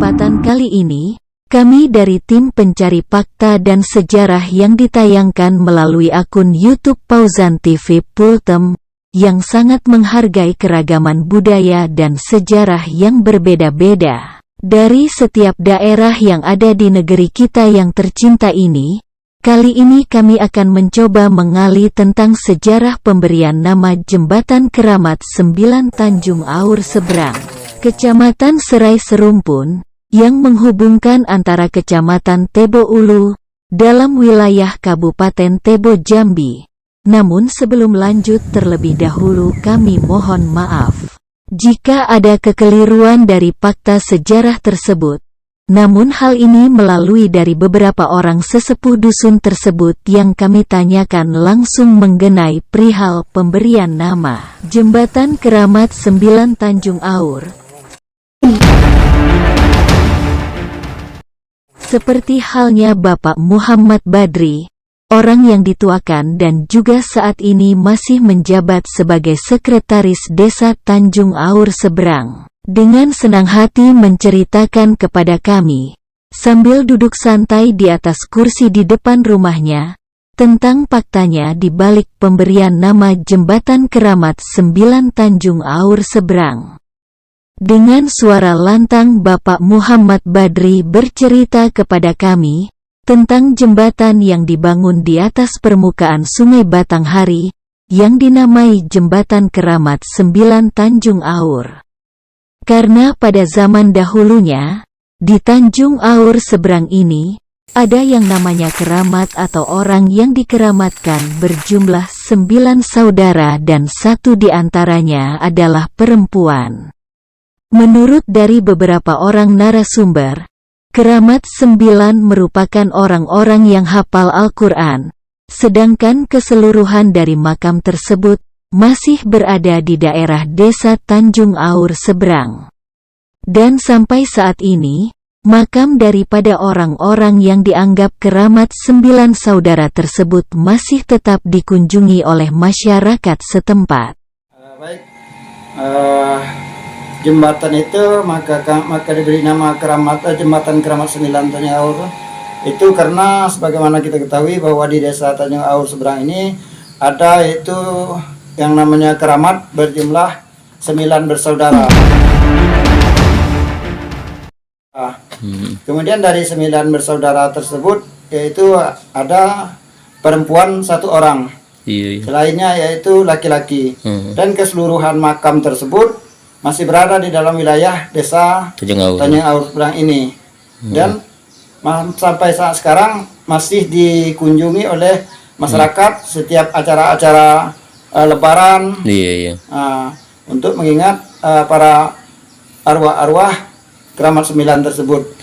kesempatan kali ini, kami dari tim pencari fakta dan sejarah yang ditayangkan melalui akun YouTube Pauzan TV Pultem, yang sangat menghargai keragaman budaya dan sejarah yang berbeda-beda dari setiap daerah yang ada di negeri kita yang tercinta ini. Kali ini kami akan mencoba mengali tentang sejarah pemberian nama Jembatan Keramat 9 Tanjung Aur Seberang, Kecamatan Serai Serumpun, yang menghubungkan antara Kecamatan Tebo Ulu, dalam wilayah Kabupaten Tebo Jambi. Namun sebelum lanjut terlebih dahulu kami mohon maaf jika ada kekeliruan dari fakta sejarah tersebut. Namun hal ini melalui dari beberapa orang sesepuh dusun tersebut yang kami tanyakan langsung mengenai perihal pemberian nama Jembatan Keramat 9 Tanjung Aur. Seperti halnya Bapak Muhammad Badri, orang yang dituakan dan juga saat ini masih menjabat sebagai Sekretaris Desa Tanjung Aur Seberang, dengan senang hati menceritakan kepada kami, sambil duduk santai di atas kursi di depan rumahnya, tentang faktanya di balik pemberian nama Jembatan Keramat 9 Tanjung Aur Seberang. Dengan suara lantang Bapak Muhammad Badri bercerita kepada kami, tentang jembatan yang dibangun di atas permukaan Sungai Batanghari, yang dinamai Jembatan Keramat 9 Tanjung Aur. Karena pada zaman dahulunya, di Tanjung Aur Seberang ini, ada yang namanya keramat atau orang yang dikeramatkan berjumlah 9 saudara dan satu di antaranya adalah perempuan. Menurut dari beberapa orang narasumber, keramat 9 merupakan orang-orang yang hafal Al-Quran, sedangkan keseluruhan dari makam tersebut masih berada di daerah desa Tanjung Aur Seberang. Dan sampai saat ini, makam daripada orang-orang yang dianggap keramat 9 saudara tersebut masih tetap dikunjungi oleh masyarakat setempat. Baik, jembatan itu maka diberi nama Jembatan Keramat 9 Tanjung Aur. Itu karena sebagaimana kita ketahui bahwa di desa Tanjung Aur Seberang ini ada itu yang namanya keramat berjumlah 9 bersaudara. Kemudian dari 9 bersaudara tersebut yaitu ada perempuan 1 orang, selainnya yaitu laki-laki. Dan keseluruhan makam tersebut masih berada di dalam wilayah desa Tanjung Aur Seberang ini. Dan sampai saat sekarang masih dikunjungi oleh masyarakat setiap acara-acara Lebaran, untuk mengingat para arwah-arwah keramat 9 tersebut.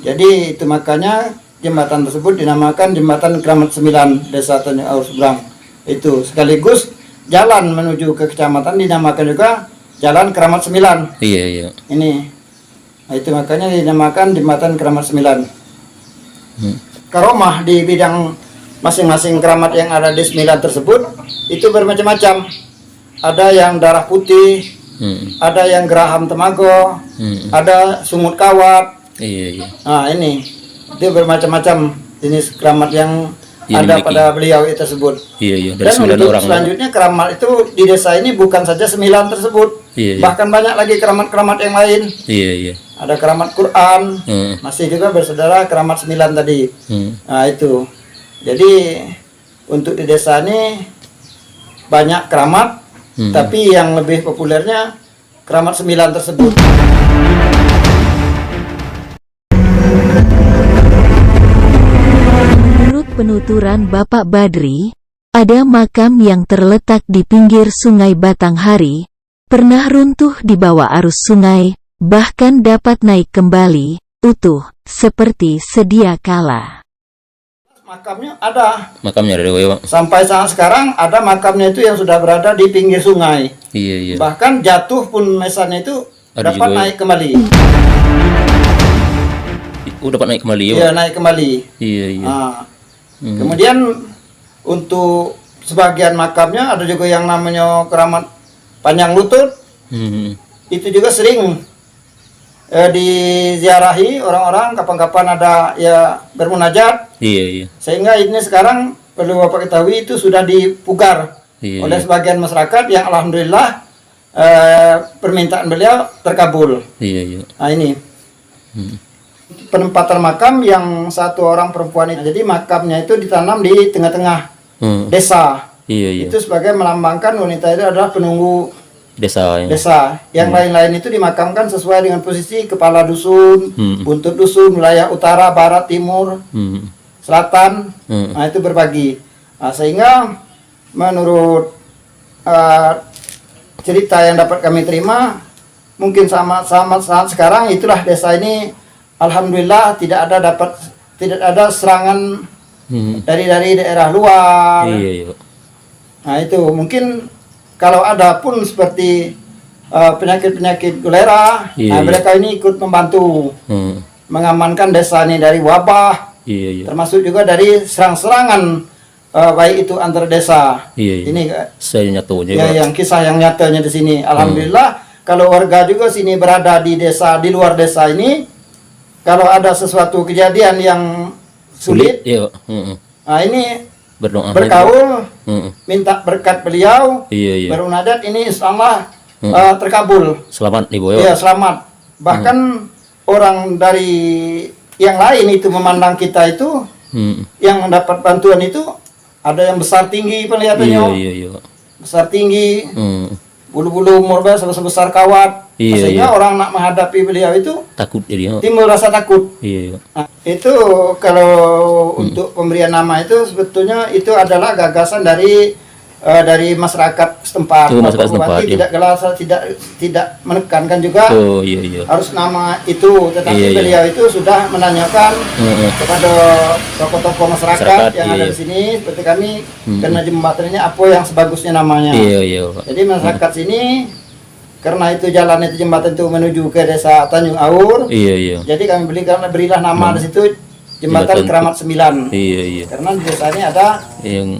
Jadi itu makanya jembatan tersebut dinamakan Jembatan Keramat 9 Desa Tanjung Aur Seberang. Itu sekaligus jalan menuju ke kecamatan dinamakan juga Jalan Keramat 9. Ini, nah, itu makanya dinamakan Jembatan Keramat 9. Karomah di bidang masing-masing keramat yang ada di 9 tersebut itu bermacam-macam. Ada yang darah putih, ada yang geraham temago, ada sungut kawat. Nah ini, itu bermacam-macam jenis keramat yang ada pada beliau itu tersebut. Dan untuk orang selanjutnya keramat itu di desa ini bukan saja 9 tersebut, bahkan banyak lagi keramat-keramat yang lain. Ada keramat Quran, masih juga bersaudara keramat 9 tadi. Nah itu, jadi untuk di desa ini banyak keramat, tapi yang lebih populernya keramat 9 tersebut. Menurut penuturan Bapak Badri, ada makam yang terletak di pinggir Sungai Batanghari, pernah runtuh di bawah arus sungai, bahkan dapat naik kembali, utuh, seperti sedia kala. Makamnya ada. Makamnya ada. Sampai saat sekarang ada makamnya itu yang sudah berada di pinggir sungai. Bahkan jatuh pun mesannya itu ada dapat naik kembali. Dapat naik kembali. Iya, naik kembali. Kemudian untuk sebagian makamnya ada juga yang namanya keramat panjang lutut. Itu juga sering diziarahi orang-orang, kapan-kapan ada ya bermunajat. Iya, iya. Sehingga ini sekarang perlu Bapak ketahui itu sudah dipugar oleh sebagian masyarakat yang alhamdulillah permintaan beliau terkabul. Iya, iya. Nah ini penempatan makam yang satu orang perempuan ini. Jadi makamnya itu ditanam di tengah-tengah desa. Iya, iya. Itu sebagai melambangkan wanita itu adalah penunggu Desa. Ya. desa. Yang lain-lain itu dimakamkan sesuai dengan posisi kepala dusun, buntut dusun, wilayah utara, barat, timur, selatan. Nah itu berbagi. Nah, sehingga menurut cerita yang dapat kami terima, mungkin sama saat sekarang itulah desa ini alhamdulillah tidak ada serangan dari daerah luar. Iya, iya. Nah itu mungkin kalau ada pun seperti penyakit-penyakit kolera, nah mereka ini ikut membantu mengamankan desa ini dari wabah, termasuk juga dari serang-serangan baik itu antar desa. Ini saya nyatonya ya, yang kisah yang nyatanya di sini. Alhamdulillah kalau warga juga sini berada di desa, di luar desa ini, kalau ada sesuatu kejadian yang sulit, nah ini berkaul, minta berkat beliau, bermunajat, ini insyaallah terkabul. Selamat nih, Boyo. Iya, selamat. Bahkan orang dari yang lain itu memandang kita itu, yang mendapat bantuan itu ada yang besar tinggi penglihatannya, besar tinggi, bulu-bulu umur sebesar kawat. Sehingga orang nak menghadapi beliau itu takut jadi timbul rasa takut. Nah, itu kalau untuk pemberian nama itu sebetulnya itu adalah gagasan dari masyarakat setempat. Masyarakat setempat, tidak menekankan juga harus nama itu, tetapi beliau itu sudah menanyakan kepada tokoh-tokoh masyarakat yang ada di sini, seperti kami karena jembatannya apa yang sebagusnya namanya. Jadi masyarakat sini, karena itu jalan itu jembatan itu menuju ke desa Tanjung Aur. Jadi kami berilah nama di situ jembatan Keramat 9. Karena di desa ini ada yang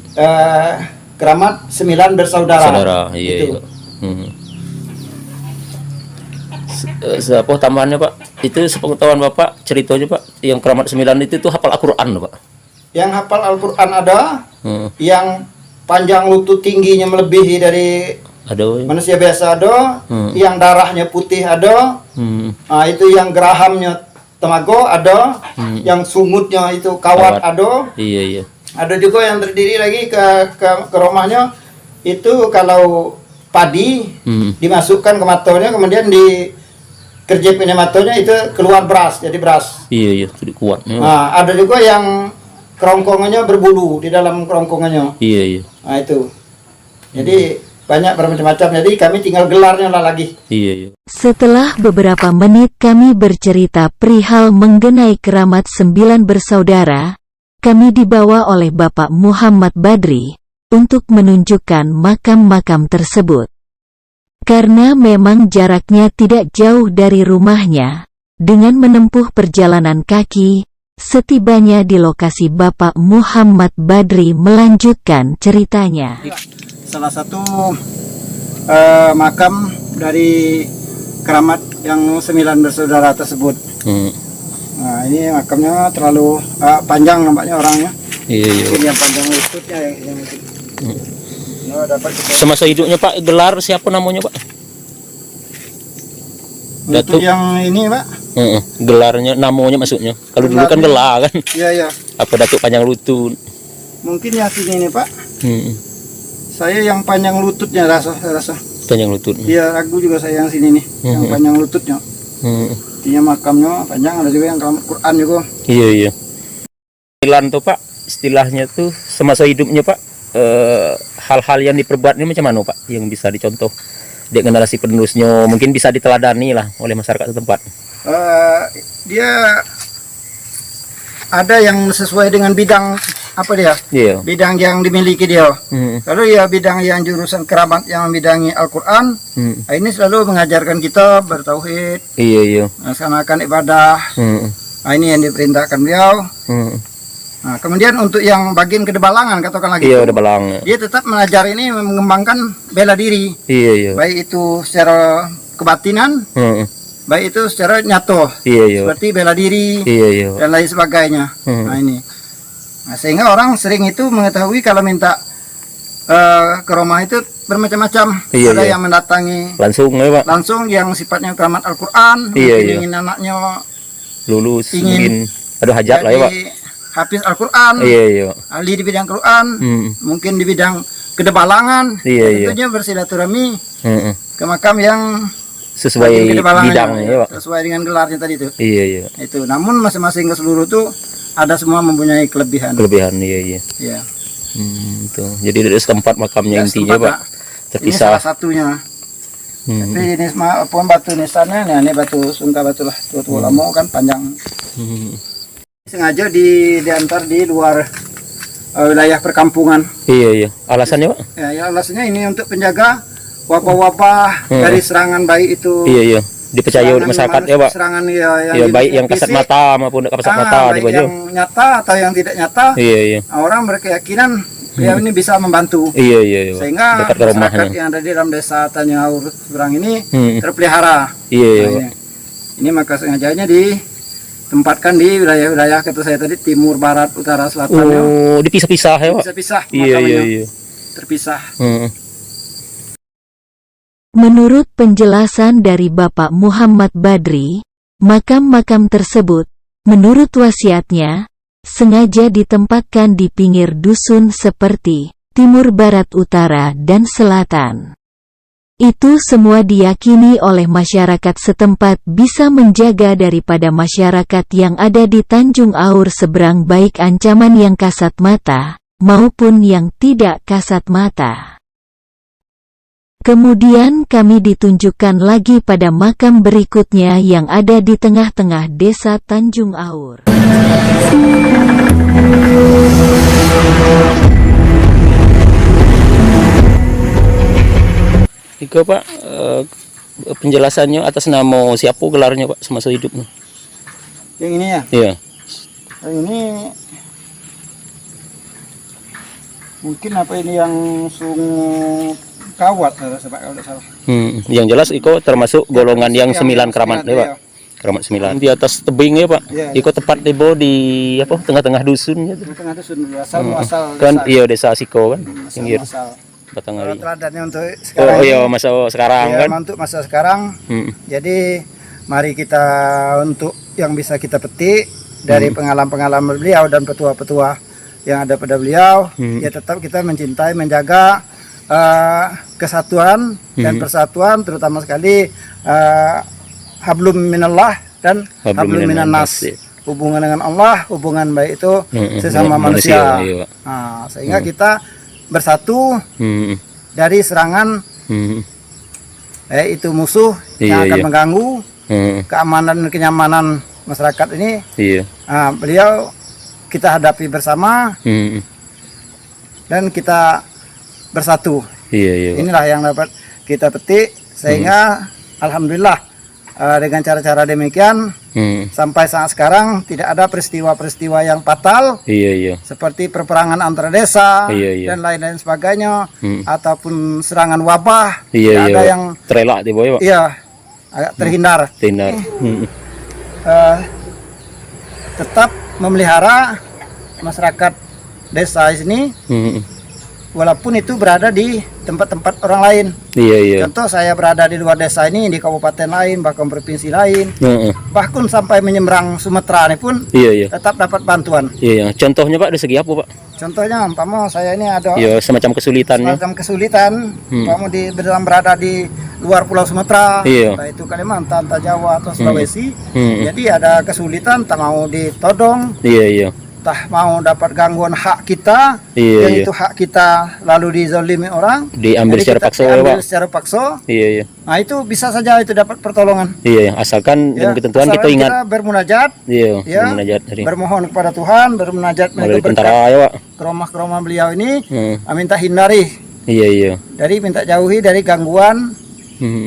Keramat 9 bersaudara. Itu. Apa tambahannya, Pak? Itu sepengetahuan Bapak, ceritanya Pak, yang Keramat 9 itu hafal Al-Qur'an, Pak. Yang hafal Al-Qur'an ada, yang panjang lutut tingginya melebihi dari manusia biasa ada, yang darahnya putih ada, nah, itu yang gerahamnya temago ada, yang sumutnya itu kawat ada. Ada juga yang terdiri lagi ke rumahnya itu kalau padi dimasukkan ke matonya, kemudian di kerjepinnya matonya itu keluar beras, jadi beras. Itu kuat. Nah, ada juga yang kerongkongannya berbulu di dalam kerongkongannya. Nah itu. Jadi banyak bermacam-macam. Jadi kami tinggal gelarnya lah lagi. Setelah beberapa menit kami bercerita perihal mengenai Keramat 9 bersaudara, kami dibawa oleh Bapak Muhammad Badri untuk menunjukkan makam-makam tersebut. Karena memang jaraknya tidak jauh dari rumahnya, dengan menempuh perjalanan kaki, setibanya di lokasi Bapak Muhammad Badri melanjutkan ceritanya. Salah satu makam dari keramat yang 9 bersaudara tersebut. Nah ini makamnya terlalu panjang nampaknya orangnya. Mungkin yang panjang lututnya yang itu. Semasa hidupnya Pak, gelar siapa namanya Pak? Datuk yang ini Pak. Gelarnya, namanya maksudnya. Kalau dulu kan gelar kan. Iya. Apa Datuk panjang lutut? Mungkin yang sini nih Pak. Saya yang panjang lututnya rasa. Panjang lutut. Iya, ragu juga saya yang sini nih, yang panjang lututnya. Artinya makamnya panjang, ada juga yang Quran juga. Iya. Istilah tuh Pak, istilahnya tuh semasa hidupnya Pak, hal-hal yang diperbuat ini macam mana Pak, yang bisa dicontoh di generasi penerusnya, mungkin bisa diteladani lah oleh masyarakat setempat. Dia ada yang sesuai dengan bidang apa dia? Bidang yang dimiliki dia. Kalau ya bidang yang jurusan keramat yang membidangi Al-Quran, ini selalu mengajarkan kita bertauhid, melaksanakan ibadah. Nah, ini yang diperintahkan beliau. Nah, kemudian untuk yang bagian kedebalangan, katakan lagi, dia tetap mengajar ini mengembangkan bela diri, baik itu secara kebatinan baik itu secara nyata, seperti bela diri dan lain sebagainya. Nah ini, nah, sehingga orang sering itu mengetahui kalau minta ke rumah itu bermacam-macam. Ada yang mendatangi langsung yang sifatnya keramat Al-Quran, ingin anaknya lulus, ingin ada hajat lah ya Pak, hafiz Al-Quran, ahli di bidang Quran, mungkin di bidang kedebalangan, tentunya bersilaturahmi ke makam yang sesuai bidangnya ya Pak, sesuai dengan gelarnya tadi itu. Itu. Namun masing-masing keseluruh itu ada semua mempunyai kelebihan. Iya. Itu. Jadi dari setempat makamnya intinya Pak terpisah. Ini salah satunya. Tapi ini pun batu nisannya, ini batu sungka batu lah, tua lama kan panjang. Sengaja diantar di luar wilayah perkampungan. Alasannya Pak? Ya alasannya ini untuk penjaga wabah-wabah dari serangan baik itu. Dipercaya oleh masyarakat ya Pak. Serangan baik yang kasat mata maupun kasat mata baik yang nyata atau yang tidak nyata. Orang berkeyakinan ini bisa membantu. Sehingga masyarakat yang ada di dalam desa Tanjung Seberang ini terpelihara. Ini maka sengajanya ditempatkan di wilayah-wilayah kata saya tadi, timur, barat, utara, selatan. Dipisah-pisah ya Pak. Dipisah-pisah. Terpisah. Menurut penjelasan dari Bapak Muhammad Badri, makam-makam tersebut, menurut wasiatnya, sengaja ditempatkan di pinggir dusun seperti timur, barat, utara, dan selatan. Itu semua diyakini oleh masyarakat setempat bisa menjaga daripada masyarakat yang ada di Tanjung Aur Seberang baik ancaman yang kasat mata, maupun yang tidak kasat mata. Kemudian kami ditunjukkan lagi pada makam berikutnya yang ada di tengah-tengah desa Tanjung Aur. Iko Pak, penjelasannya atas nama siapa gelarnya Pak semasa hidupnya? Yang ini ya? Iya. Yang ini mungkin apa ini yang Kawat kalau tidak salah. Yang jelas Iko termasuk golongan yang 9 keramat ya Pak. Keramat 9 di atas tebing ya Pak. Iko tepat tiba di apa tengah-tengah dusun gitu. Tengah dusun asal kan desa Siko kan. Pinggir Batangari. Teladannya untuk sekarang. Masa sekarang kan. Untuk masa sekarang. Jadi mari kita untuk yang bisa kita petik dari pengalaman-pengalaman beliau dan petua-petua yang ada pada beliau, ya tetap kita mencintai, menjaga kesatuan dan persatuan, terutama sekali hablum minallah dan hablum minan nas. Hubungan dengan Allah, hubungan baik itu sesama manusia. Nah, sehingga kita bersatu dari serangan itu musuh yang akan mengganggu keamanan dan kenyamanan masyarakat ini. Nah, beliau kita hadapi bersama dan kita bersatu. Inilah yang dapat kita petik sehingga alhamdulillah dengan cara-cara demikian sampai saat sekarang tidak ada peristiwa-peristiwa yang fatal seperti perperangan antara desa dan lain-lain sebagainya ataupun serangan wabah. Tidak ada yang terelak di bawah. Agak terhindar. Tetap memelihara masyarakat desa ini walaupun itu berada di tempat-tempat orang lain. Contoh saya berada di luar desa ini, di kabupaten lain, bahkan provinsi lain, bahkan sampai menyeberang Sumatera ini pun tetap dapat bantuan. Contohnya Pak dari segi apa Pak? Contohnya umpama saya ini ada semacam kesulitannya. Umpama berada di luar Pulau Sumatera, entah itu Kalimantan, entah Jawa atau Sulawesi, jadi ada kesulitan, tak mau ditodong. Entah mau dapat gangguan hak kita, yang itu hak kita lalu dizalimi orang, diambil secara paksa. Nah itu bisa saja itu dapat pertolongan. Asalkan dengan ketentuan kita ingat kita bermunajat, bermohon kepada Tuhan, bermunajat ke rumah beliau ini, minta hindari, dari minta jauhi dari gangguan,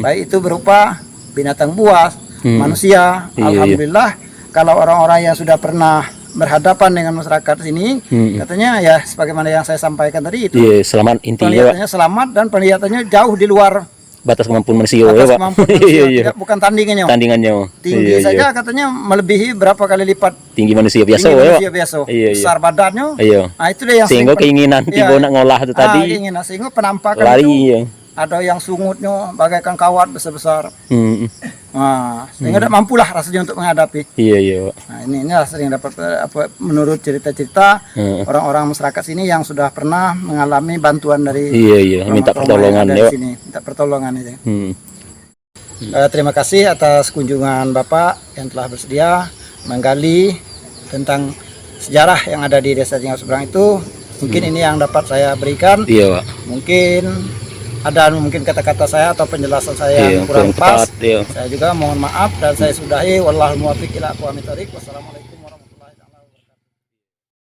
baik itu berupa binatang buas, manusia. Alhamdulillah kalau orang-orang yang sudah pernah berhadapan dengan masyarakat sini, katanya sebagaimana yang saya sampaikan tadi itu, selamat intinya penglihatannya selamat dan penglihatannya jauh di luar batas kemampuan manusia ya, Batas Pak. kemampuan manusia, Iya. tidak, bukan tandingannya. Tandingannya. Tinggi Iya, saja iya. katanya melebihi berapa kali lipat Tinggi manusia biasa tinggi ya, manusia Pak. biasa. Iya, iya. Besar badannya. Iya. Nah, itu dia yang Sehingga sering keinginan tiba nak ngolah itu tadi keinginan sehingga penampakan lari itu ya. ada yang sungutnya bagaikan kawat besar-besar. Hmm. Nah, sehingga tidak mampulah rasanya untuk menghadapi. Iya, iya, Pak. Nah, inilah sering dapat menurut cerita-cerita orang-orang masyarakat sini yang sudah pernah mengalami bantuan dari Iya, iya, minta trauma-trauma pertolongan yang ada ya. di sini, minta pertolongan itu. Hmm. Terima kasih atas kunjungan Bapak yang telah bersedia menggali tentang sejarah yang ada di Desa Jingau Seberang itu. Mungkin ini yang dapat saya berikan. Iya, Pak. Mungkin ada mungkin kata-kata saya atau penjelasan saya Iya, yang kurang kurang pas. tepat, iya. Saya juga mohon maaf dan saya sudahi. Wallahul muwaffiq ila aqwamit thoriq. Wassalamualaikum.